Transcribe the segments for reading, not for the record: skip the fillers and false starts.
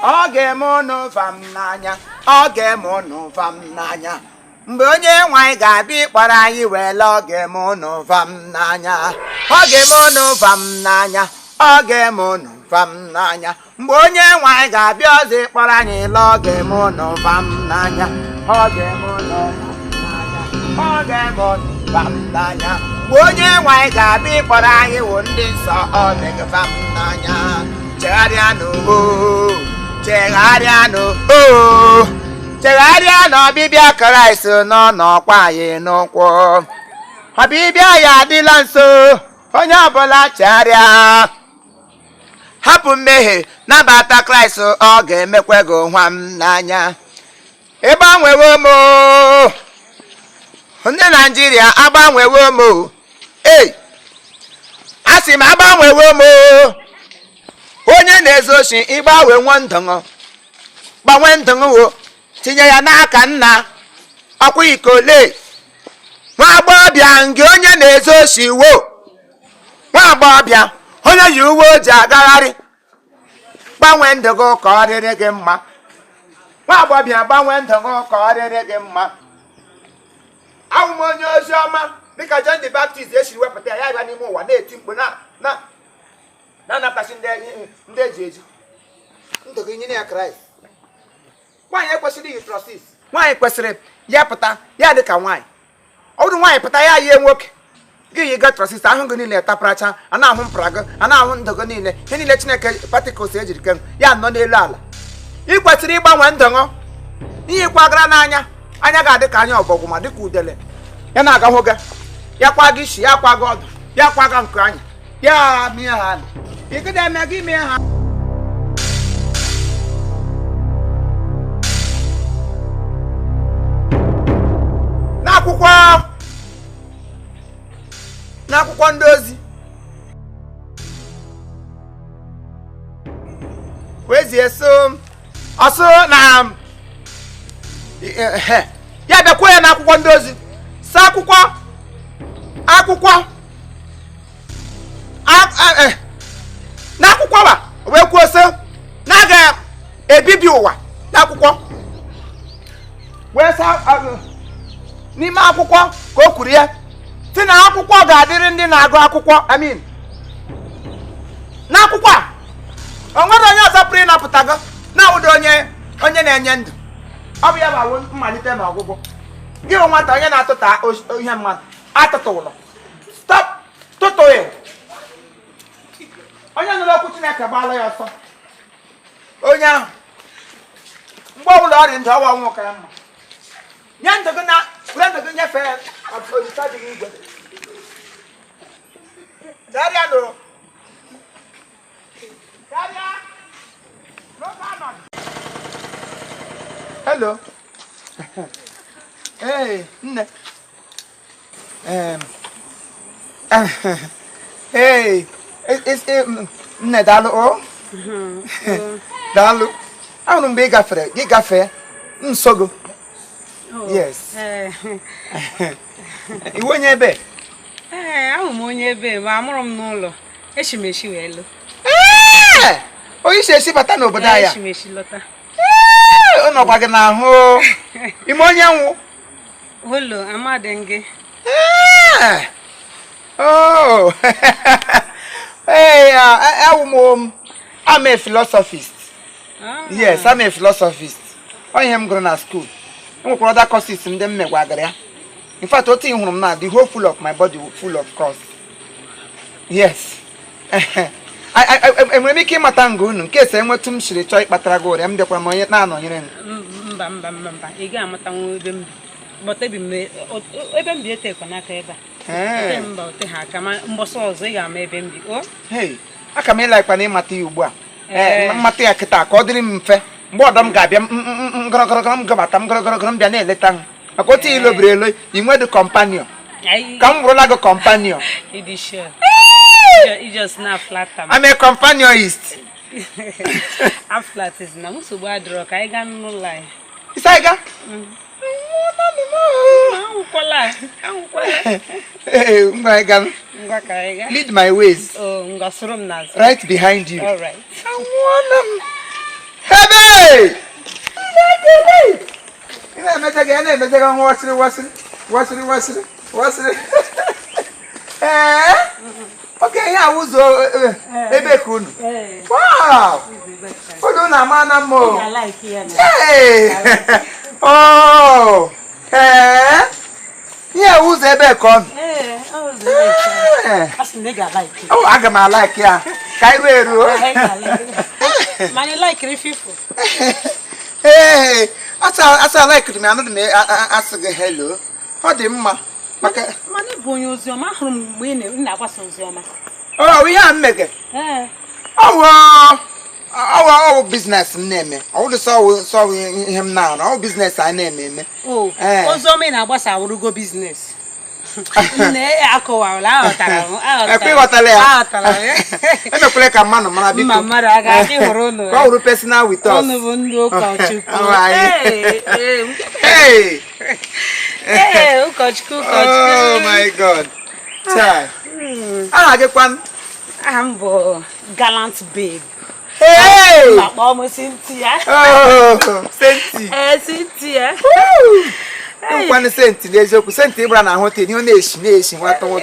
oge mono fam nanya oge mono fam nanya mgbe onye nwanyị ga-abịa ịkpọrọ anyị wele oge mono fam nanya oge mono fam nanya oge mono fam nanya mgbe onye nwanyị ga-abịa ọzọ ịkpọrọ anyị oge mono fam nanya oge mono oge mono fam nanya mgbe onye nwanyị ga-abịa ịkpọrọ anyị wụ ndị nsọ oge fam nanya chegharịanụ chegharịanụ chegharịa n'ọbịbịa Kraịst nọ n'ọkwa anyị n'ụkwụ ọbịbịa ya adịla nso onye ọbụla chegharịa hapụ mmehie nabata Kraịst ọ ga-emekwa gị nwa m n'anya ịgbanwewo m ndị Naịjirịa agbanwewo m asị m agbanwewo m onye na-ezu oshi ịgbanwe gbanwe ndụ tinye ya n'aka nna ọkwa ikole nwa agbọghọbịa nke onye na-ezu oshi wo nwa agbọghọbịa onye yi uwe ojii agagharị gbanwe ndụ gị ka ọ dịrị gị mma nwa agbọghọbịa gbanwe ndụ gị ka ọ dịrị gị mma ahụ m onye ozi ọma dịka John the Baptist esiri wepụta ya ịba n'ime ụwa na-eti mkpu na-anapụtasị ndị eji eji ndụ gị nyere ya Kraịst nwaanyị ekwesịrị iyi trọsis nwaanyị kwesịrị ya pụta ya dị ka nwaanyị ọ bụrụ nwaanyị pụta ya yie nwoke gị yi ga trọsis ahụ gị niile taparacha a na-ahụ mpara gị a na-ahụ ndụ gị niile ihe niile Chineke patikos ejiri ke ya nọ n'elu ala ị kwesịrị ịgbanwe ndụ gị ihe kwagara n'anya anya ga-adị ka anya ọbọgwụ ma dịka udele ya na-agahụ gị ya kwa gị isi ya kwa gị ọdụ ya kwaga nke anya ya mie ha ị gịda eme gị mie ha n'akwụkwọ ndị ozi wezie so ọsọ na ya bịakwuo ya n'akwụkwọ ndị ozi sa akwụkwọ n'akwụkwọ wa wee kwuo so na aga ebibi ụwa n'akwụkwọ wee sa n'ime akwụkwọ ka o kwuru ya si na akwụkwọ ga-adịrị ndị na-agụ akwụkwọ amin n'akwụkwọ a o nwere onye ọzọ pụrụ ịnapụta gị na-awụdo onye na-enye ndụ ọ bụ ya bụ mmalite na ọgwụgwụ gị bụ nwata onye na-atụta ihe mmadụ atụta ụlọ stop tụtụghị onye nụrụ okwu Chineke gbaala ya ọsọ onye ahụ mgbe ọbụla ọrịa ndụ ọwa nwoke ya mma nye ndụ gị na were ndụ gị nyefee olisa dị gị igwe darịa nụrụ darịa n'oge anọghị hello hey nne hey nne daalụ o daalụ ahụrụ mgbe ị gafere nso gị yes iwe onye ebe ahụ m onye ebe ma amụrụ m n'ụlọ echi m echi wee lụ onye isi bata n'obodo anya echi m echi lọta ọ nọkwa gị n'ahụ ime onye nwụ ụlọ amadị gị oh I'm a philosophist. Yes, I'm a philosophist. I am going to school. I'm going to courses in them. In fact, what you now, the whole full of my body full of cross. Yes. I'm making my tango in case I'm going to see the choice patrago. I'm the one yet now. You got my tongue, but even be a take on a table. Hey, I come in like my name Matthew. Matthew, according to me, Bodam Gabiam, Gabatam, Letang. I got to you, you were the companion. Come roll like a companion. It is sure. You just not flat. I'm a companionist. I'm flat is now so bad rock. I got no lie. Is I got? Lead my ways. Oh, right behind you. All right. I want them. Okay, yeah, who's Ebekun? Wow! Oh, no, man, more. I like here. Hey! Oh! Eh? Yeah, who's Ebekun? That's nigga like it. Oh, I got my like, yeah. Kaiweru. Man, you like it people. Hey! I like it, man. I said hello. How do you, ma? Money bonus your mahrum winning. That was your man. Oh, we are making. Our business name. I would saw him now. Our business I name him. Oh, also mean I was our go business. I call out. I feel what I play a man. My mother, I got you. How personal with us? Hey, hey, coach, oh my God. I get one. I'm gallant babe. Hey! Almost Cynthia. Oh, Cynthia. Cynthia. Don't want to send to the Cynthia Brana Hotel, your nation. What? No,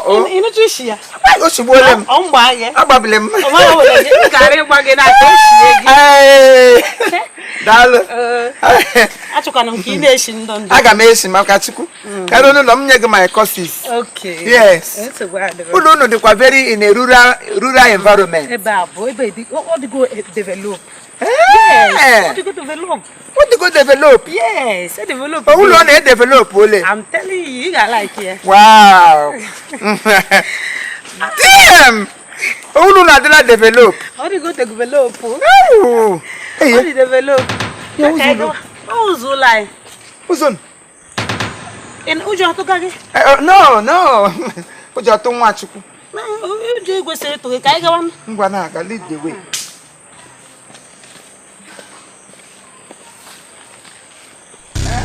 oh, in a Tricia. I go to William. On by it. I babble him. Hey, Dollar. I took on key nation. I got Mason Makachuku. I don't know my courses. Okay. Yes. It's a word. Who don't know they were very in a rural environment. About boy, baby. What do go develop? Yes. What do you go develop? What do you go develop? Yes, I develop. Who don't develop? I'm telling you, you got like it. Wow. Damn. Who don't develop? How do you go develop? Oh. Hey. How do you develop? Okay, go. Who's like? Who's on? In Ujo to Gagi? No. Ujo to watch you. You go say to the Kaigawan. Ngwanaga, lead the way.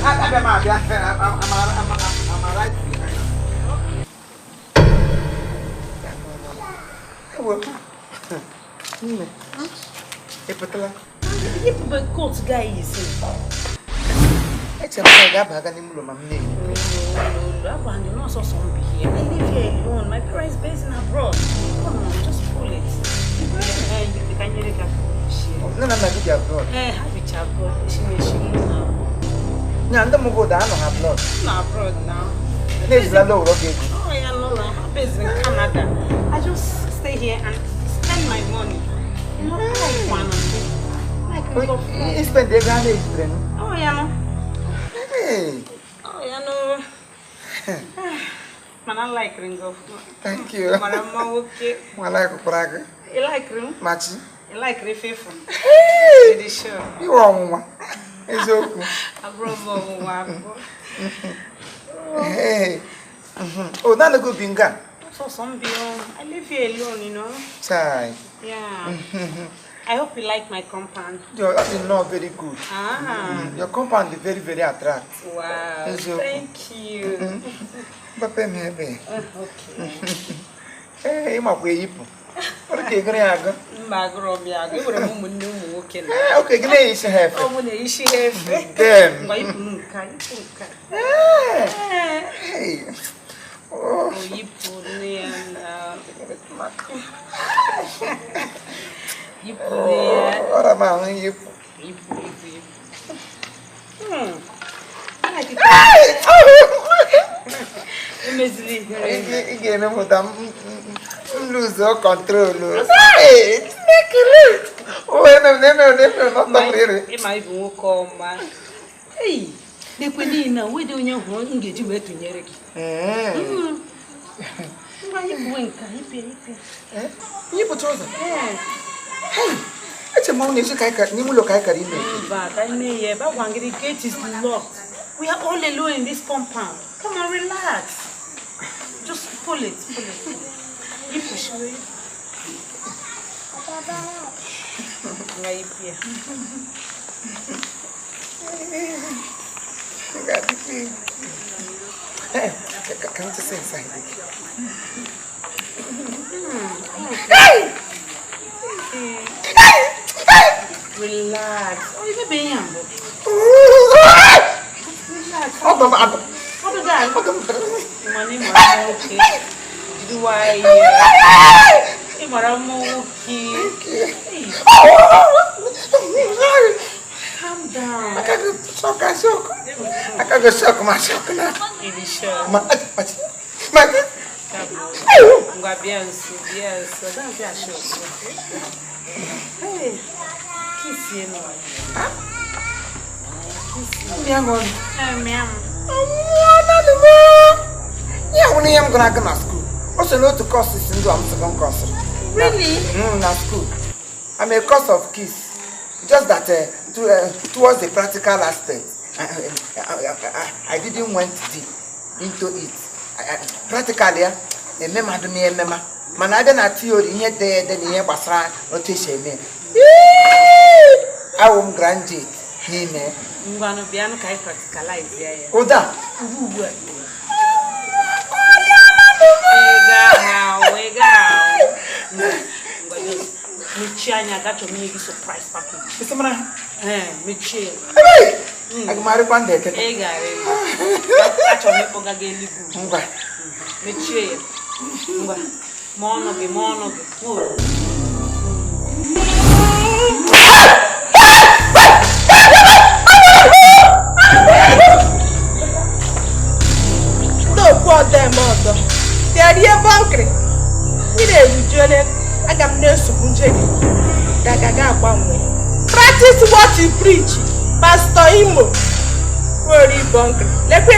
I'm right. But court guy is it's a bag and him, my name. You know, so some here. I live here alone. My parents based in abroad. Come on, just pull it. Can you look at No, abroad. Have it abroad. She now. No, I'm going to go down on her blood. Not abroad now. This is a low rocket. Oh, yeah, no, I'm based in Canada. I just stay here and spend my money. You know, like one you spend the grand age, friend. Oh, yeah, no. Hey. Oh, yeah, no. Man, I like Ringo. Thank you. Man, I'm okay. I like Praga. You like Ringo? Machi. You like Therefor? Hey. Really sure. You are one. It's okay. I brought one. Hey. Oh, not a good bingo. So some beyond. I live here alone, you know. Chai. Yeah. I hope you like my compound. That is not very good. Your compound is very, very attractive. Wow. Thank you. Papa, maybe. Okay. Hey, my way, you. Okay, Greg. Magrobia, you were a woman new walking. Okay, Grace, have. Oh, when you see have. Damn. Hey. Oh, you put me and you put me. What about you? You put it. Again, I'm lose all control. Hey, make it. Oh, no, not really. It might be call man. Hey, the queen now, we don't know who engage you to Yeriki. You put on. Hey, it's a morning. You look like a but I may, but one gate is locked. We are all alone in this compound. Come on, relax. Just pull it. You push away. Right here. Can you just say inside? Hey! Relax. Oh, you be young. Relax. What What do that? Money, okay. Do I? Calm down. I can't go shock myself now. Yes, so that's a shock. Hey, kiss you now. Yeah, when I'm gonna go to school. Also, not to courses in I'm second course. Really? Na school. I'm a course of kiss. Just that towards the practical aspect, I didn't went deep into it. Practically, a mema do me a mema. Man, I don't have theory in yet there, then here was right, or teach me. I won't grant it. Him, I'm going to be able to practicalize here. Oh, that. I got to make a surprise package. Mr. Mana, Michi. I married one day. Hey, Gary. Catch on me for Gageli. Michi. Monogi. Don't put them out. They are here bunkering. We didn't do it. I got no subject. Practice what you preach, Pastor Imo. Where are you bunkering? Let me